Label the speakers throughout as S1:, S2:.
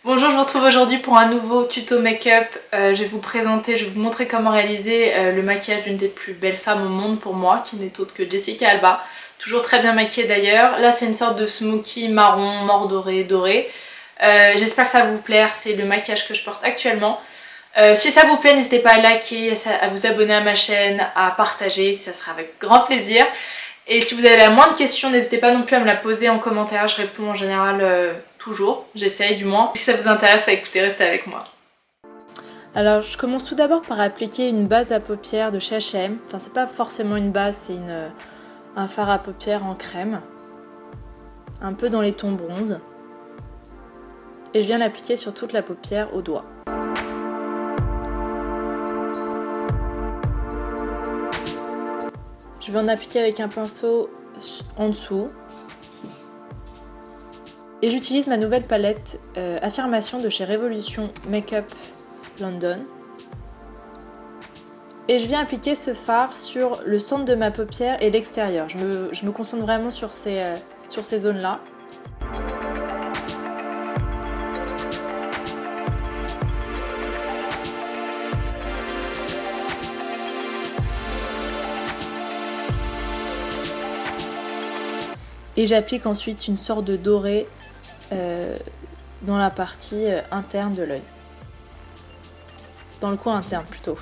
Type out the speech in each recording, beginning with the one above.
S1: Bonjour, je vous retrouve aujourd'hui pour un nouveau tuto make-up. Je vais vous montrer comment réaliser le maquillage d'une des plus belles femmes au monde pour moi, qui n'est autre que Jessica Alba. Toujours très bien maquillée d'ailleurs. Là c'est une sorte de smoky marron, doré. J'espère que ça va vous plaire, c'est le maquillage que je porte actuellement. Si ça vous plaît, n'hésitez pas à liker, à vous abonner à ma chaîne, à partager, ça sera avec grand plaisir. Et si vous avez la moindre question, n'hésitez pas non plus à me la poser en commentaire, je réponds en général toujours, j'essaye du moins. Si ça vous intéresse, écoutez, restez avec moi. Alors je commence tout d'abord par appliquer une base à paupières de chez H&M. Enfin c'est pas forcément une base, c'est un fard à paupières en crème. Un peu dans les tons bronze. Et je viens l'appliquer sur toute la paupière au doigt. Je vais en appliquer avec un pinceau en dessous. Et j'utilise ma nouvelle palette Affirmation de chez Revolution Makeup London. Et je viens appliquer ce fard sur le centre de ma paupière et l'extérieur. Je me concentre vraiment sur ces zones-là. Et j'applique ensuite une sorte de doré dans la partie interne de l'œil. Dans le coin interne plutôt.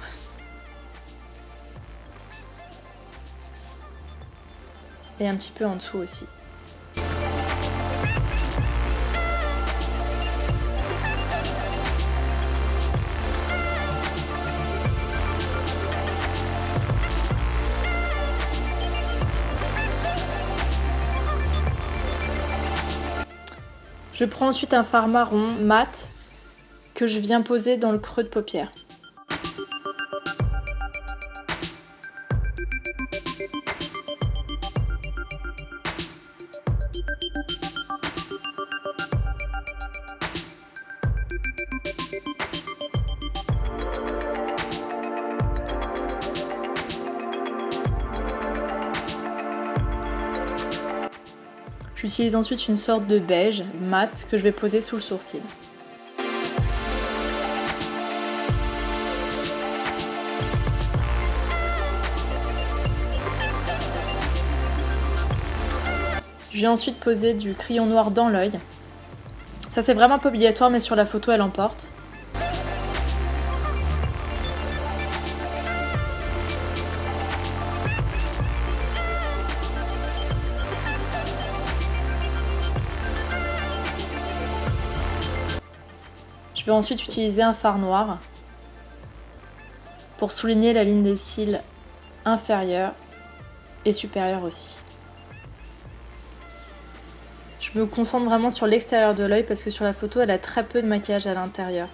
S1: Et un petit peu en dessous aussi. Je prends ensuite un fard marron mat que je viens poser dans le creux de paupière. J'utilise ensuite une sorte de beige mat que je vais poser sous le sourcil. Je vais ensuite poser du crayon noir dans l'œil. Ça c'est vraiment pas obligatoire mais sur la photo elle emporte. Je vais ensuite utiliser un fard noir pour souligner la ligne des cils inférieure et supérieure aussi. Je me concentre vraiment sur l'extérieur de l'œil parce que sur la photo elle a très peu de maquillage à l'intérieur.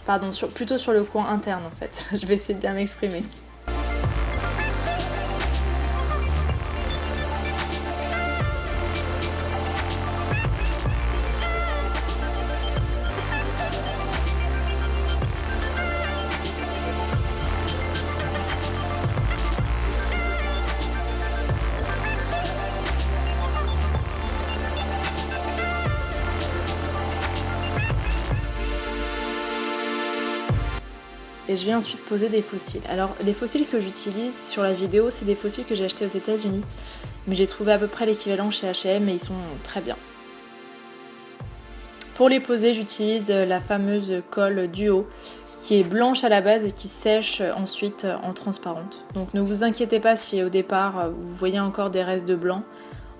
S1: Pardon, plutôt sur le coin interne en fait. Je vais essayer de bien m'exprimer. Et je vais ensuite poser des faux cils. Alors les faux cils que j'utilise sur la vidéo, c'est des faux cils que j'ai achetés aux États-Unis. Mais j'ai trouvé à peu près l'équivalent chez H&M et ils sont très bien. Pour les poser, j'utilise la fameuse colle Duo qui est blanche à la base et qui sèche ensuite en transparente. Donc ne vous inquiétez pas si au départ vous voyez encore des restes de blanc.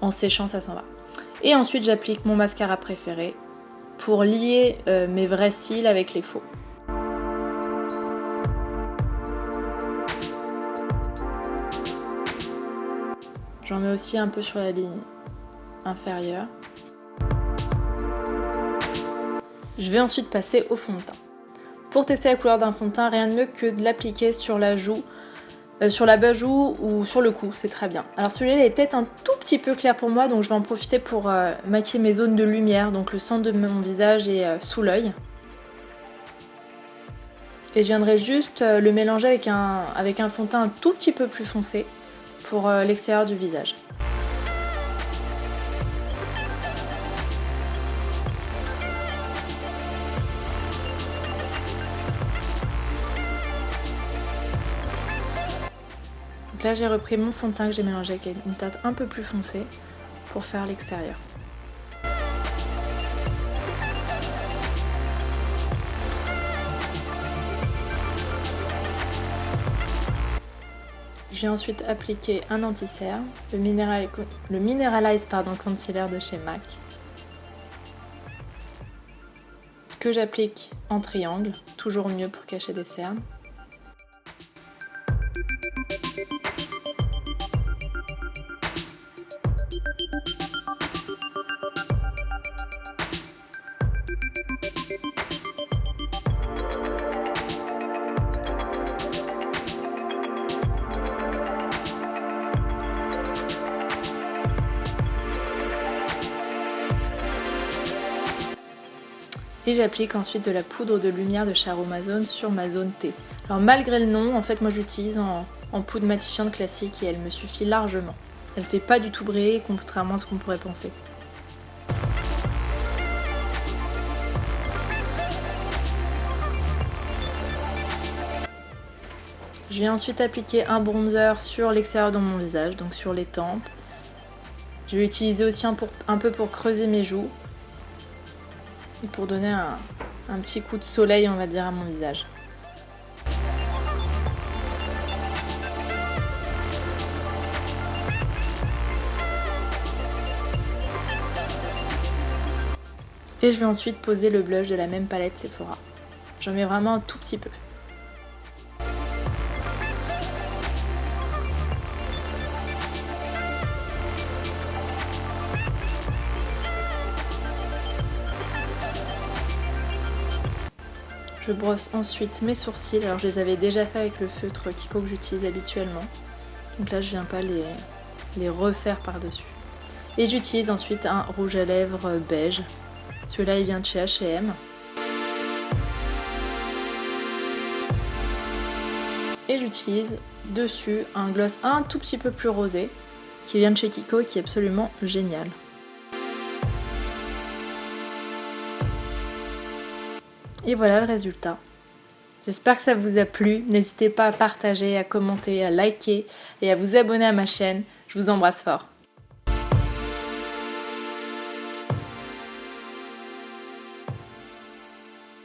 S1: En séchant, ça s'en va. Et ensuite j'applique mon mascara préféré pour lier mes vrais cils avec les faux. J'en mets aussi un peu sur la ligne inférieure. Je vais ensuite passer au fond de teint. Pour tester la couleur d'un fond de teint, rien de mieux que de l'appliquer sur la joue, sur la bas joue ou sur le cou, c'est très bien. Alors celui-là il est peut-être un tout petit peu clair pour moi, donc je vais en profiter pour maquiller mes zones de lumière, donc le centre de mon visage et sous l'œil. Et je viendrai juste le mélanger avec un fond de teint un tout petit peu plus foncé pour l'extérieur du visage. Donc là j'ai repris mon fond de teint que j'ai mélangé avec une teinte un peu plus foncée pour faire l'extérieur. Je vais ensuite appliquer un anti-cerne, le Mineralize Concealer de chez MAC, que j'applique en triangle, toujours mieux pour cacher des cernes. Et j'applique ensuite de la poudre de lumière de Charo Amazon sur ma zone T. Alors malgré le nom, en fait moi j'utilise en poudre matifiante classique et elle me suffit largement. Elle fait pas du tout briller contrairement à ce qu'on pourrait penser. Je vais ensuite appliquer un bronzer sur l'extérieur de mon visage, donc sur les tempes. Je vais l'utiliser aussi un peu pour creuser mes joues et pour donner un petit coup de soleil, on va dire, à mon visage. Et je vais ensuite poser le blush de la même palette Sephora. J'en mets vraiment un tout petit peu. Je brosse ensuite mes sourcils, alors je les avais déjà fait avec le feutre Kiko que j'utilise habituellement. Donc là je viens pas les refaire par-dessus. Et j'utilise ensuite un rouge à lèvres beige. Celui-là il vient de chez H&M. Et j'utilise dessus un gloss un tout petit peu plus rosé qui vient de chez Kiko et qui est absolument génial. Et voilà le résultat. J'espère que ça vous a plu. N'hésitez pas à partager, à commenter, à liker et à vous abonner à ma chaîne. Je vous embrasse fort.